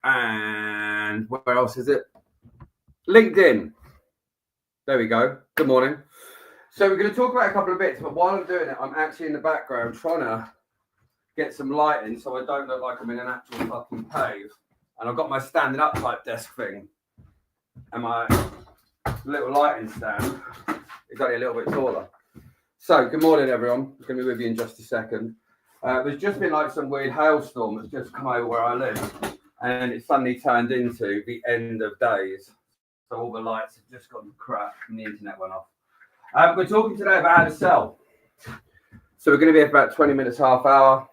And where else is it? LinkedIn. There we go. Good morning. So we're going to talk about a couple of bits, but while I'm doing it, I'm actually in the background trying to get some lighting so I don't look like I'm in an actual fucking cave. And I've got my standing up type desk thing and my little lighting stand is only a little bit taller. So good morning, everyone. I'm going to be with you in just a second. There's just been like some weird hailstorm that's just come over where I live, and it suddenly turned into the end of days. So all the lights have just gone crap and the internet went off. We're talking today about how to sell. So we're going to be about 20 minutes, half hour.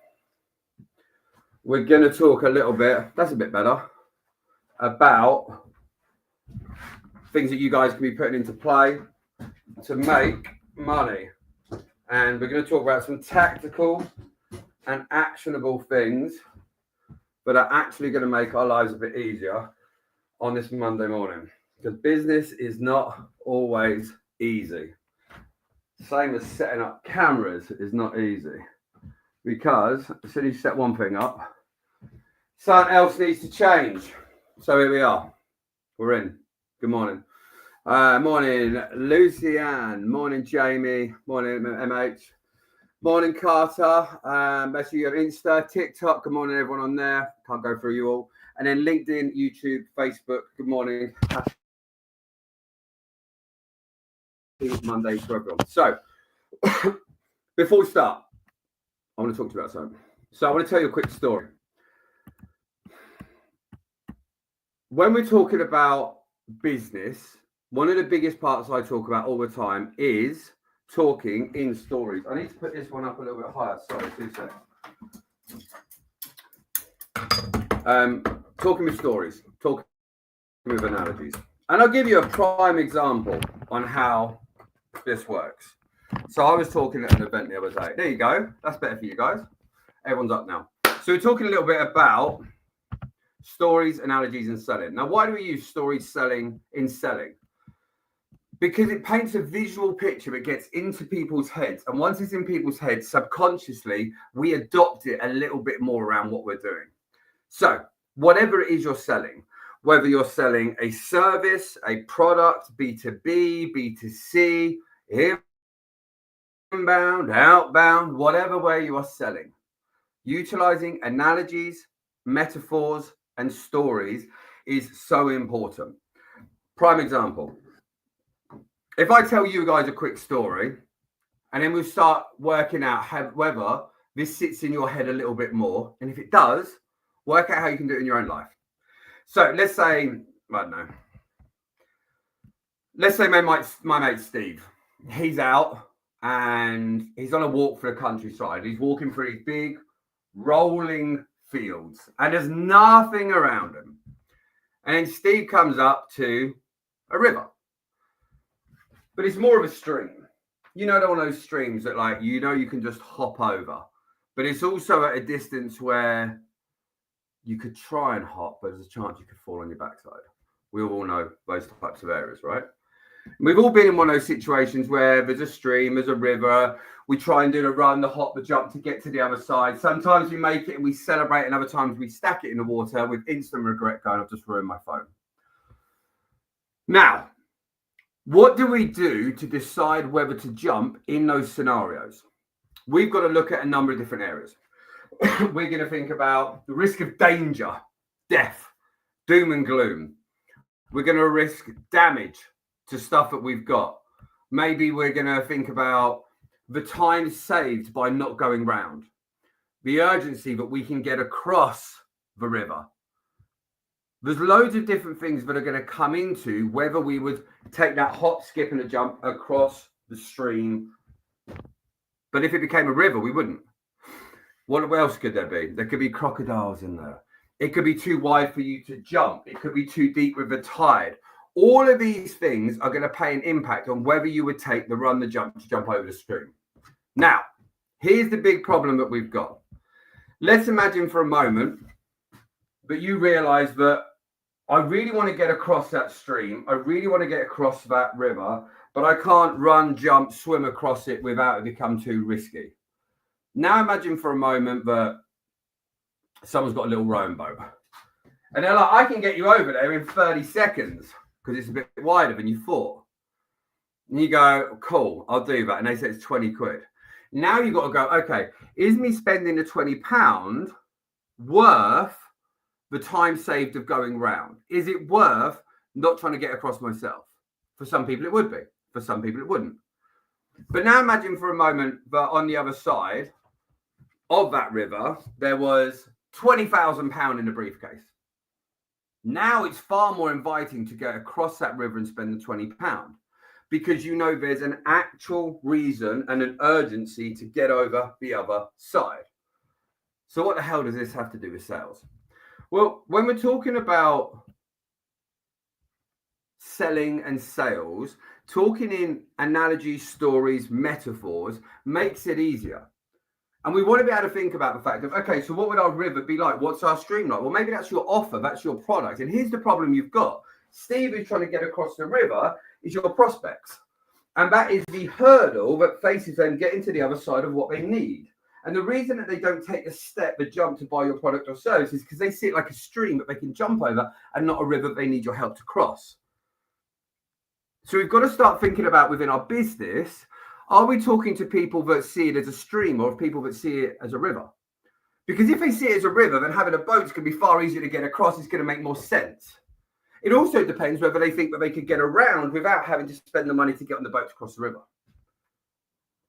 We're going to talk a little bit, that's a bit better, about things that you guys can be putting into play to make money. And we're going to talk about some tactical and actionable things that are actually going to make our lives a bit easier on this Monday morning. Because business is not always easy. Same as setting up cameras is not easy. Because as soon as you set one thing up, something else needs to change. So here we are. We're in. Good morning. Morning, Lucianne. Morning, Jamie. Morning, MH. Morning, Carter. Make sure you're on Insta, TikTok. Good morning, everyone on there. Can't go through you all. And then LinkedIn, YouTube, Facebook. Good morning. Happy Monday to everyone. So, before we start, I want to talk to you about something. So, I want to tell you a quick story. When we're talking about business, one of the biggest parts I talk about all the time is talking in stories. I need to put this one up a little bit higher. Sorry, 2 seconds. Talking with stories, talking with analogies. And I'll give you a prime example on how this works. So I was talking at an event the other day. There you go. That's better for you guys. Everyone's up now. So we're talking a little bit about stories, analogies, and selling. Now, why do we use stories selling in selling? Because it paints a visual picture, it gets into people's heads. And once it's in people's heads, subconsciously, we adopt it a little bit more around what we're doing. So whatever it is you're selling, whether you're selling a service, a product, B2B, B2C, inbound, outbound, whatever way you are selling, utilizing analogies, metaphors, and stories is so important. Prime example. If I tell you guys a quick story, and then we'll start working out whether this sits in your head a little bit more, and if it does, work out how you can do it in your own life. So let's say, I don't know, let's say my mate Steve, he's out and he's on a walk through the countryside. He's walking through these big rolling fields and there's nothing around him. And then Steve comes up to a river. But it's more of a stream. You know, one of those streams that, like, you know, you can just hop over. But it's also at a distance where you could try and hop, but there's a chance you could fall on your backside. We all know those types of areas, right? We've all been in one of those situations where there's a stream, there's a river. We try and do the run, the hop, the jump to get to the other side. Sometimes we make it and we celebrate, and other times we stack it in the water with instant regret going, I've just ruined my phone. Now, what do we do to decide whether to jump in those scenarios? We've got to look at a number of different areas. We're going to think about the risk of danger, death, doom and gloom. We're going to risk damage to stuff that we've got. Maybe we're going to think about the time saved by not going round, the urgency that we can get across the river. There's loads of different things that are going to come into whether we would take that hop, skip, and a jump across the stream. But if it became a river, we wouldn't. What else could there be? There could be crocodiles in there. It could be too wide for you to jump. It could be too deep with the tide. All of these things are going to play an impact on whether you would take the run, the jump to jump over the stream. Now, here's the big problem that we've got. Let's imagine for a moment that you realize that I really want to get across that stream. I really want to get across that river, but I can't run, jump, swim across it without it become too risky. Now imagine for a moment that someone's got a little rowing boat And they're like, I can get you over there in 30 seconds because it's a bit wider than you thought. And you go, cool, I'll do that. And they say it's 20 quid. Now you've got to go, okay, is me spending the £20 worth the time saved of going round? Is it worth not trying to get across myself? For some people, it would be. For some people, it wouldn't. But now imagine for a moment that on the other side of that river, there was £20,000 in the briefcase. Now it's far more inviting to get across that river and spend the £20 because you know there's an actual reason and an urgency to get over the other side. So what the hell does this have to do with sales? Well, when we're talking about selling and sales, talking in analogies, stories, metaphors makes it easier. And we want to be able to think about the fact of, okay, so what would our river be like? What's our stream like? Well, maybe that's your offer, that's your product. And here's the problem you've got. Steve, who's trying to get across the river, is your prospects. And that is the hurdle that faces them getting to the other side of what they need. And the reason that they don't take a step, the jump to buy your product or service is because they see it like a stream that they can jump over and not a river they need your help to cross. So we've got to start thinking about within our business, are we talking to people that see it as a stream or people that see it as a river? Because if they see it as a river, then having a boat's going to be far easier to get across. It's going to make more sense. It also depends whether they think that they could get around without having to spend the money to get on the boat to cross the river.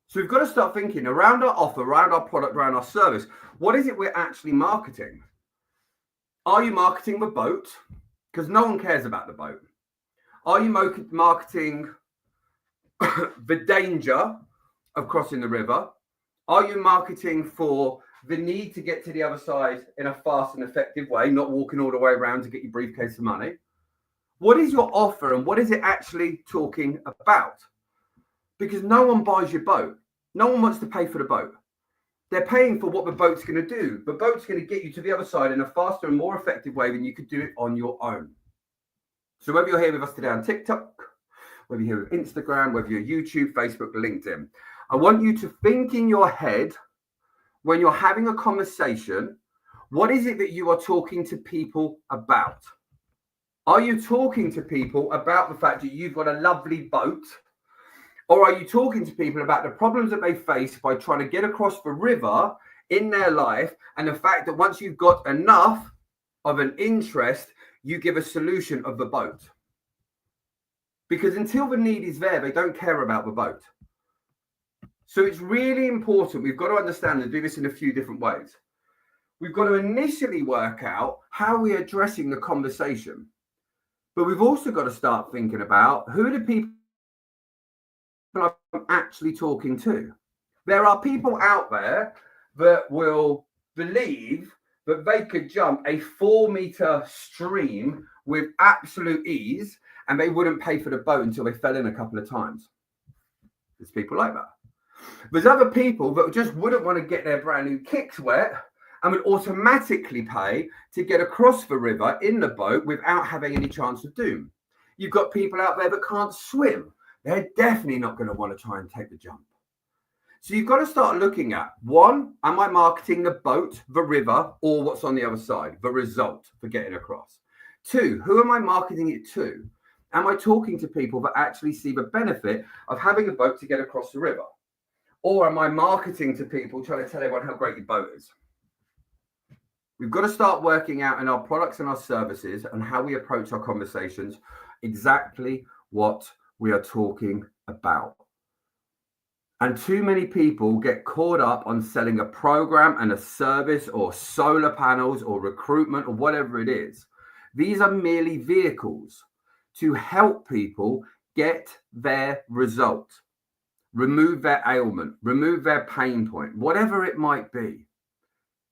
So we've got to start thinking around our offer, around our product, around our service. What is it we're actually marketing? Are you marketing the boat? Because no one cares about the boat. Are you marketing the danger of crossing the river? Are you marketing for the need to get to the other side in a fast and effective way, not walking all the way around to get your briefcase of money? What is your offer and what is it actually talking about? Because no one buys your boat. No one wants to pay for the boat. They're paying for what the boat's going to do. The boat's going to get you to the other side in a faster and more effective way than you could do it on your own. So whether you're here with us today on TikTok, whether you're here with Instagram, whether you're YouTube, Facebook, LinkedIn, I want you to think in your head when you're having a conversation, what is it that you are talking to people about? Are you talking to people about the fact that you've got a lovely boat? Or are you talking to people about the problems that they face by trying to get across the river in their life and the fact that once you've got enough of an interest, you give a solution of the boat? Because until the need is there, they don't care about the boat. So it's really important. We've got to understand and do this in a few different ways. We've got to initially work out how we're addressing the conversation. But we've also got to start thinking about who are the people I'm actually talking to. There are people out there that will believe that they could jump a 4-meter stream with absolute ease and they wouldn't pay for the boat until they fell in a couple of times. There's people like that. There's other people that just wouldn't want to get their brand new kicks wet and would automatically pay to get across the river in the boat without having any chance of doom. You've got people out there that can't swim. They're definitely not going to want to try and take the jump. So you've got to start looking at, one, am I marketing the boat, the river, or what's on the other side, the result for getting across? Two, who am I marketing it to? Am I talking to people that actually see the benefit of having a boat to get across the river? Or am I marketing to people trying to tell everyone how great your boat is? We've got to start working out in our products and our services and how we approach our conversations exactly what we are talking about. And too many people get caught up on selling a program and a service or solar panels or recruitment or whatever it is. These are merely vehicles to help people get their result, remove their ailment, remove their pain point, whatever it might be.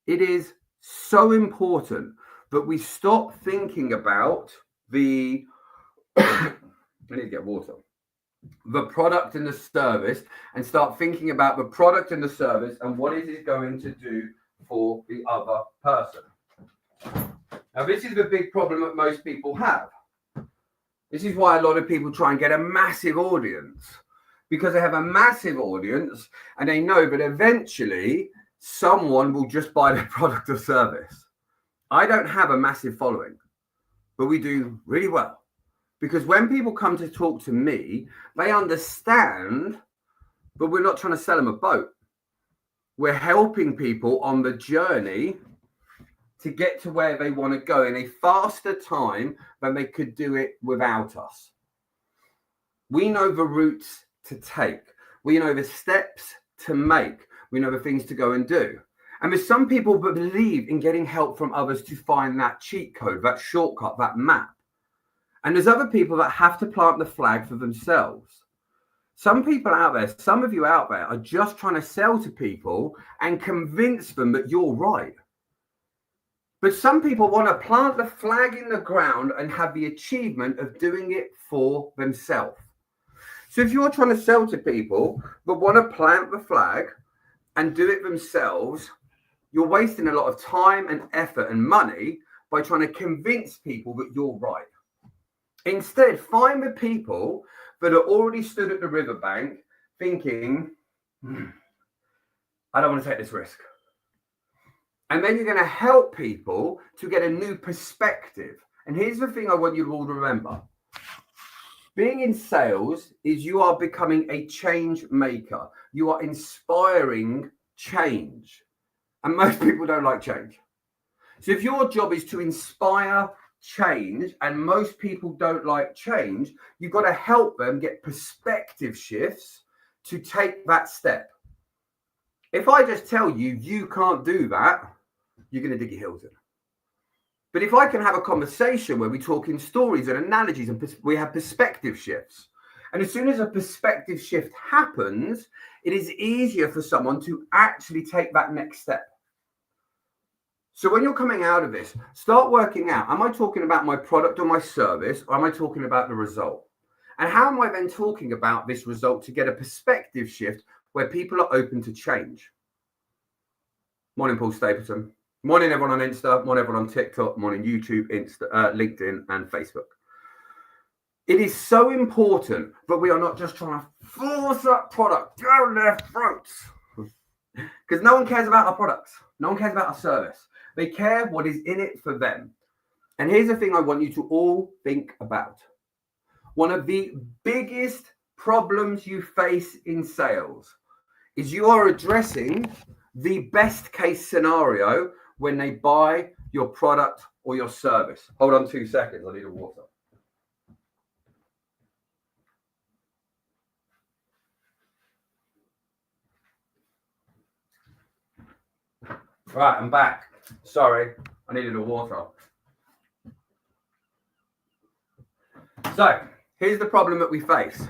It is so important that we stop thinking about I need to get water. The product and the service, and start thinking about the product and the service and what is it going to do for the other person. Now, this is the big problem that most people have. This is why a lot of people try and get a massive audience, because they have a massive audience and they know that eventually someone will just buy their product or service. I don't have a massive following, but we do really well. Because when people come to talk to me, they understand, but we're not trying to sell them a boat. We're helping people on the journey to get to where they want to go in a faster time than they could do it without us. We know the routes to take. We know the steps to make. We know the things to go and do. And there's some people that believe in getting help from others to find that cheat code, that shortcut, that map. And there's other people that have to plant the flag for themselves. Some people out there, some of you out there are just trying to sell to people and convince them that you're right. But some people want to plant the flag in the ground and have the achievement of doing it for themselves. So if you're trying to sell to people that want to plant the flag and do it themselves, you're wasting a lot of time and effort and money by trying to convince people that you're right. Instead, find the people that are already stood at the riverbank thinking, I don't want to take this risk. And then you're going to help people to get a new perspective. And here's the thing I want you all to remember. Being in sales is you are becoming a change maker. You are inspiring change. And most people don't like change. So if your job is to inspire change, and most people don't like change, you've got to help them get perspective shifts to take that step. If I just tell you, you can't do that, you're going to dig your heels in. But if I can have a conversation where we talk in stories and analogies and we have perspective shifts, and as soon as a perspective shift happens, it is easier for someone to actually take that next step. So when you're coming out of this, start working out, am I talking about my product or my service, or am I talking about the result? And how am I then talking about this result to get a perspective shift where people are open to change? Morning, Paul Stapleton. Morning, everyone on Insta. Morning, everyone on TikTok. Morning, YouTube, LinkedIn, and Facebook. It is so important that we are not just trying to force that product down their throats. Because no one cares about our products. No one cares about our service. They care what is in it for them. And here's the thing I want you to all think about. One of the biggest problems you face in sales is you are addressing the best case scenario when they buy your product or your service. Hold on 2 seconds. I need a water. Right, I'm back. Sorry, I needed a water. So, here's the problem that we face.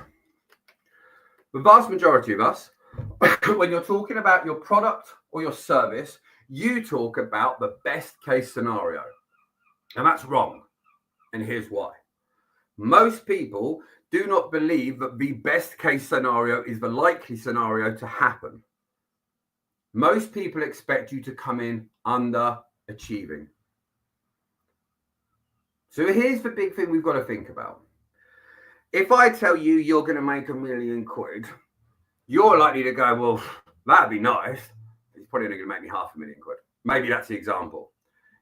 The vast majority of us, when you're talking about your product or your service, you talk about the best case scenario. And that's wrong. And here's why. Most people do not believe that the best case scenario is the likely scenario to happen. Most people expect you to come in underachieving. So here's the big thing we've got to think about. If I tell you you're going to make £1 million, you're likely to go, well, that'd be nice. It's probably only going to make me £500,000. Maybe that's the example.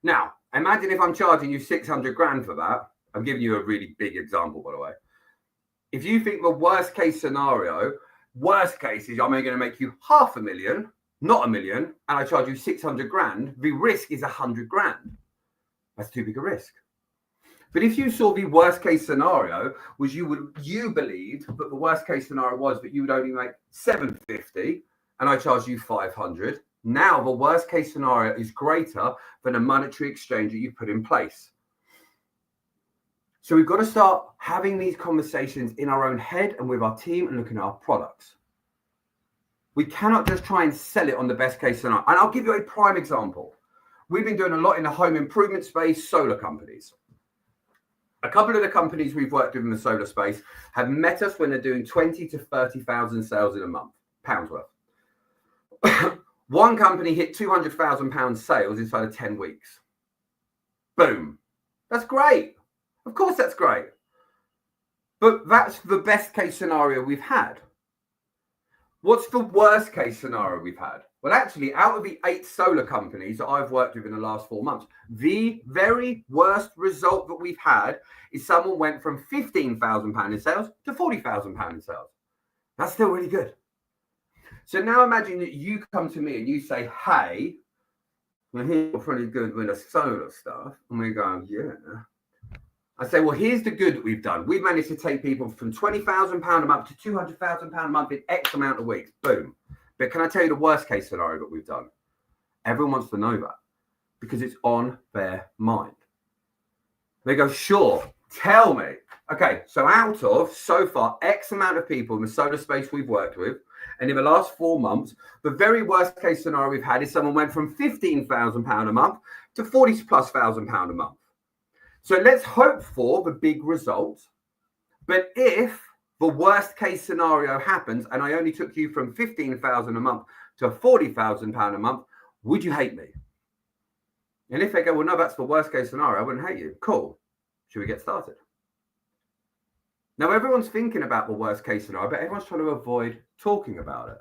Now, imagine if I'm charging you 600 grand for that. I'm giving you a really big example, by the way. If you think the worst case scenario, worst case is I'm only going to make you £500,000, not $1 million, and I charge you 600 grand, the risk is 100 grand. That's too big a risk. But if you saw the worst case scenario was you believed that the worst case scenario was that you would only make 750 and I charge you 500. Now the worst case scenario is greater than a monetary exchange that you put in place. So we've got to start having these conversations in our own head and with our team and looking at our products. We cannot just try and sell it on the best case scenario. And I'll give you a prime example. We've been doing a lot in the home improvement space, solar companies. A couple of the companies we've worked with in the solar space have met us when they're doing 20 to 30,000 sales in a month, pounds worth. One company hit £200,000 sales inside of 10 weeks. Boom. That's great. Of course that's great. But that's the best case scenario we've had. What's the worst case scenario we've had? Well, actually, out of the 8 solar companies that I've worked with in the last 4 months, the very worst result that we've had is someone went from £15,000 in sales to £40,000 in sales. That's still really good. So now imagine that you come to me and you say, hey, well, here's what's really good with the solar stuff. And we go, yeah. I say, well, here's the good that we've done. We've managed to take people from £20,000 a month to £200,000 a month in X amount of weeks. Boom. But can I tell you the worst case scenario that we've done? Everyone wants to know that because it's on their mind. They go, sure, tell me. Okay, so out of so far X amount of people in the solar space we've worked with, and in the last 4 months, the very worst case scenario we've had is someone went from £15,000 a month to £40,000+ a month. So let's hope for the big results. But if the worst case scenario happens and I only took you from £15,000 a month to £40,000 a month, would you hate me? And if they go, well, no, that's the worst case scenario, I wouldn't hate you. Cool. Should we get started? Now, everyone's thinking about the worst case scenario, but everyone's trying to avoid talking about it.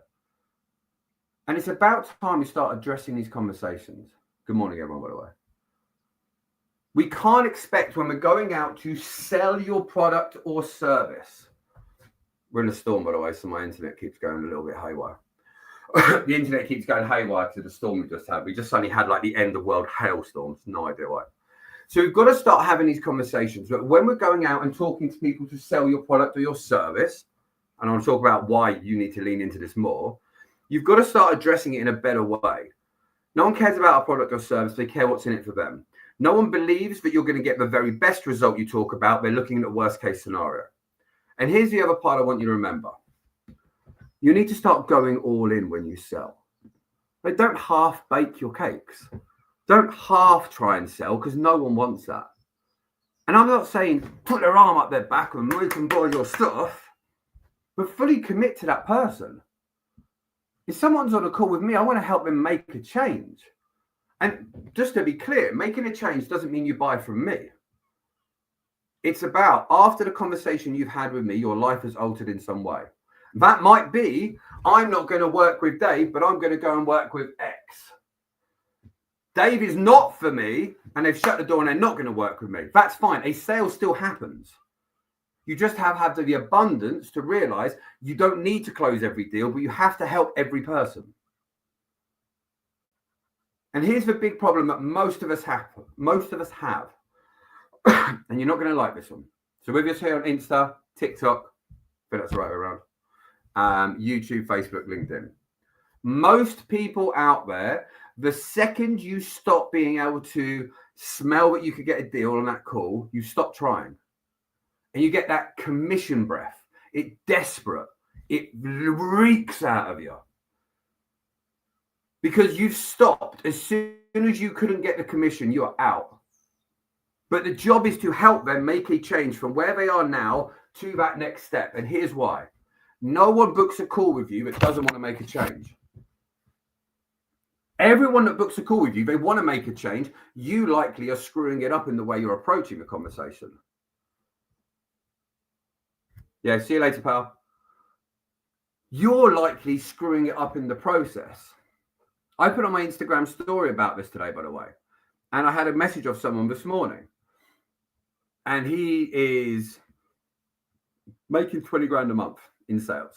And it's about time we start addressing these conversations. Good morning, everyone, by the way. We can't expect when we're going out to sell your product or service. We're in a storm, by the way, so my internet keeps going a little bit haywire. The internet keeps going haywire to the storm we just had. We just suddenly had like the end of world hailstorms. No idea why. So we've got to start having these conversations. But when we're going out and talking to people to sell your product or your service, and I'll talk about why you need to lean into this more, you've got to start addressing it in a better way. No one cares about a product or service. They care what's in it for them. No one believes that you're going to get the very best result you talk about. They're looking at the worst case scenario. And here's the other part I want you to remember. You need to start going all in when you sell. Like, don't half bake your cakes. Don't half try and sell because no one wants that. And I'm not saying put their arm up their back and we can buy your stuff, but fully commit to that person. If someone's on a call with me, I want to help them make a change. And just to be clear, making a change doesn't mean you buy from me. It's about after the conversation you've had with me, your life has altered in some way. That might be, I'm not going to work with Dave, but I'm going to go and work with X. Dave is not for me, and they've shut the door and they're not going to work with me. That's fine. A sale still happens. You just have the abundance to realize you don't need to close every deal, but you have to help every person. And here's the big problem that most of us have. And you're not going to like this one. So whether you're here on Insta, TikTok, I think that's the right way around, YouTube, Facebook, LinkedIn. Most people out there, the second you stop being able to smell that you could get a deal on that call, you stop trying. And you get that commission breath. It's desperate. It reeks out of you. Because you've stopped. As soon as you couldn't get the commission, you're out. But the job is to help them make a change from where they are now to that next step. And here's why. No one books a call with you that doesn't want to make a change. Everyone that books a call with you, they want to make a change. You likely are screwing it up in the way you're approaching the conversation. Yeah, see you later, pal. You're likely screwing it up in the process. I put on my Instagram story about this today, by the way. And I had a message of someone this morning. And he is making 20 grand a month in sales.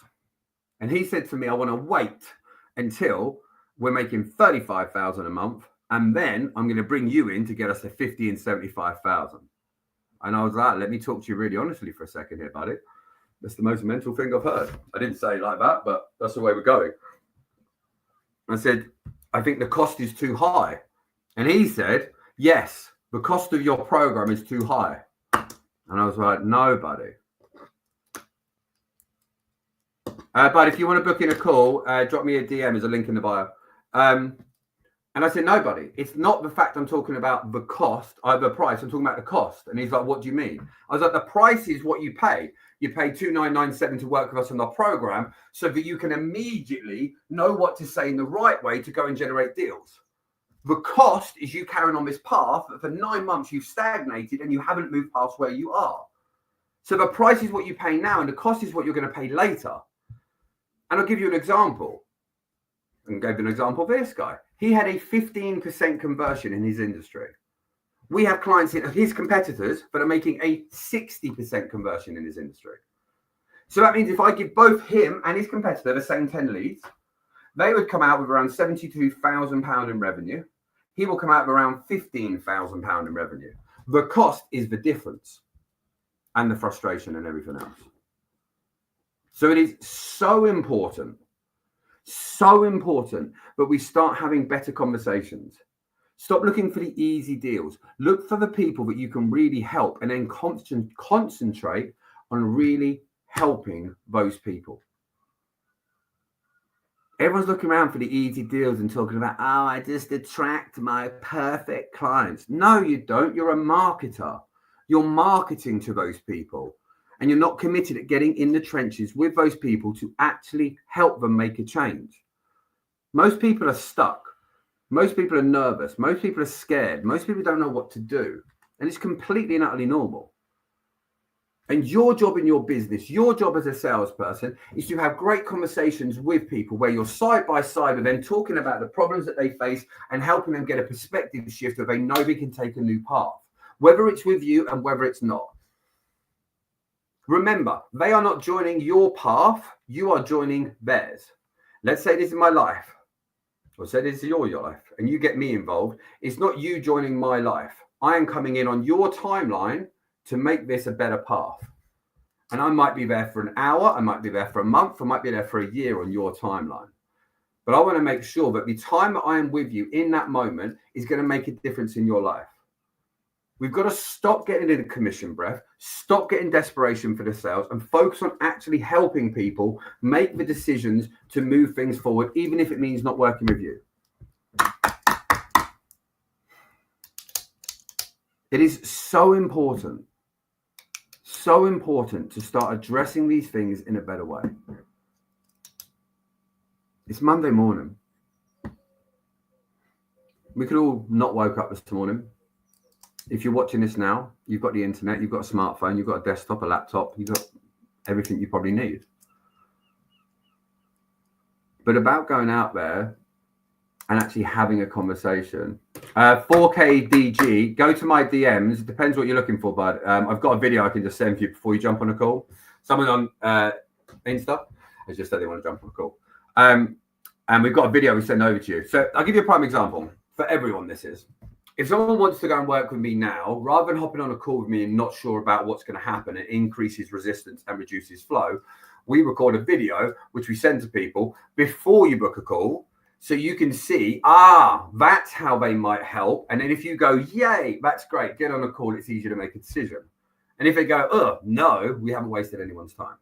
And he said to me, I want to wait until we're making 35,000 a month. And then I'm going to bring you in to get us to 50 and 75,000. And I was like, let me talk to you really honestly for a second here, buddy. That's the most mental thing I've heard. I didn't say it like that, but that's the way we're going. I said, I think the cost is too high. And he said, yes, the cost of your program is too high. And I was like, no, buddy. But if you want to book in a call, drop me a DM. There's a link in the bio. And I said, no, buddy. It's not the fact I'm talking about the cost, the price. I'm talking about the cost. And he's like, what do you mean? I was like, the price is what you pay. You pay $2,997 to work with us on our program so that you can immediately know what to say in the right way to go and generate deals. The cost is you carrying on this path that for 9 months you've stagnated and you haven't moved past where you are. So the price is what you pay now and the cost is what you're going to pay later. And I'll give you an example. and gave an example of this guy. He had a 15% conversion in his industry. We have clients in his competitors that are making a 60% conversion in his industry. So that means if I give both him and his competitor the same 10 leads, they would come out with around £72,000 in revenue. He will come out with around £15,000 in revenue. The cost is the difference and the frustration and everything else. So it is so important that we start having better conversations. Stop looking for the easy deals. Look for the people that you can really help, and then concentrate on really helping those people. Everyone's looking around for the easy deals and talking about, oh, I just attract my perfect clients. No, you don't. You're a marketer. You're marketing to those people, and you're not committed at getting in the trenches with those people to actually help them make a change. Most people are stuck. Most people are nervous. Most people are scared. Most people don't know what to do. And it's completely and utterly normal. And your job in your business, your job as a salesperson, is to have great conversations with people where you're side by side with them, talking about the problems that they face and helping them get a perspective shift that they know they can take a new path, whether it's with you and whether it's not. Remember, they are not joining your path. You are joining theirs. Let's say this is my life. Or say this is your life, and you get me involved. It's not you joining my life. I am coming in on your timeline to make this a better path. And I might be there for an hour, I might be there for a month, I might be there for a year on your timeline. But I want to make sure that the time that I am with you in that moment is going to make a difference in your life. We've got to stop getting in a commission breath, stop getting desperation for the sales, and focus on actually helping people make the decisions to move things forward, even if it means not working with you. It is so important to start addressing these things in a better way. It's Monday morning. We could all not woke up this morning. If you're watching this now, you've got the internet, you've got a smartphone, you've got a desktop, a laptop, you've got everything you probably need. But about going out there and actually having a conversation. 4K DG, go to my DMs. It depends what you're looking for, bud. I've got a video I can just send you before you jump on a call. Someone on Insta has just said they want to jump on a call. And we've got a video we send over to you. So I'll give you a prime example for everyone. This is, if someone wants to go and work with me now, rather than hopping on a call with me and not sure about what's going to happen, it increases resistance and reduces flow. We record a video, which we send to people before you book a call. So you can see, that's how they might help. And then if you go, yay, that's great, get on a call, it's easier to make a decision. And if they go, no, we haven't wasted anyone's time.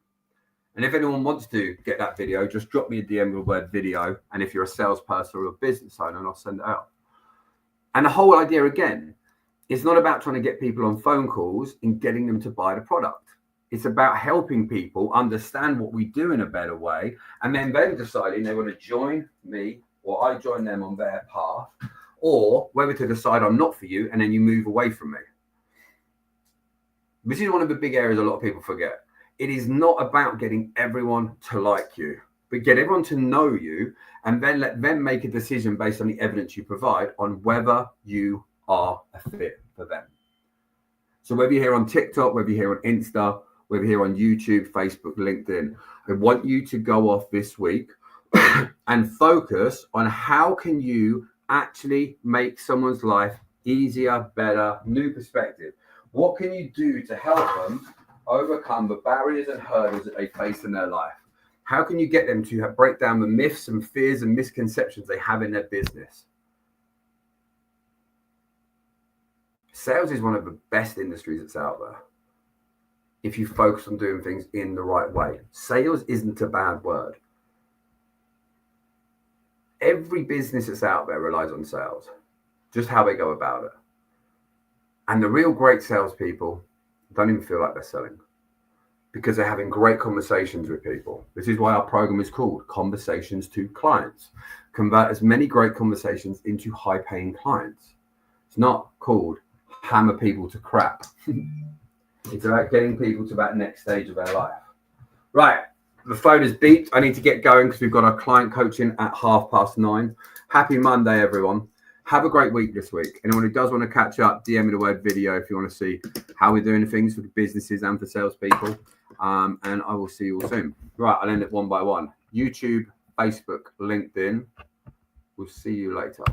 And if anyone wants to get that video, just drop me a DM with the word video. And if you're a salesperson or a business owner, and I'll send it out. And the whole idea, again, is not about trying to get people on phone calls and getting them to buy the product. It's about helping people understand what we do in a better way, and then deciding they want to join me or I join them on their path, or whether to decide I'm not for you and then you move away from me. This is one of the big areas a lot of people forget. It is not about getting everyone to like you, but get everyone to know you and then let them make a decision based on the evidence you provide on whether you are a fit for them. So whether you're here on TikTok, whether you're here on Insta, whether you're here on YouTube, Facebook, LinkedIn, I want you to go off this week and focus on how can you actually make someone's life easier, better, new perspective. What can you do to help them overcome the barriers and hurdles that they face in their life? How can you get them to break down the myths and fears and misconceptions they have in their business? Sales is one of the best industries that's out there if you focus on doing things in the right way. Sales isn't a bad word. Every business that's out there relies on sales, just how they go about it. And the real great salespeople don't even feel like they're selling, because they're having great conversations with people. This is why our program is called Conversations to Clients. Convert as many great conversations into high-paying clients. It's not called hammer people to crap. It's about getting people to that next stage of their life. Right. the phone is beeped. I need to get going because we've got our client coaching at 9:30. Happy Monday, everyone. Have a great week this week. Anyone who does want to catch up, DM me the word video if you want to see how we're doing things for businesses and for salespeople. And I will see you all soon. Right, I'll end it one by one. YouTube, Facebook, LinkedIn. We'll see you later.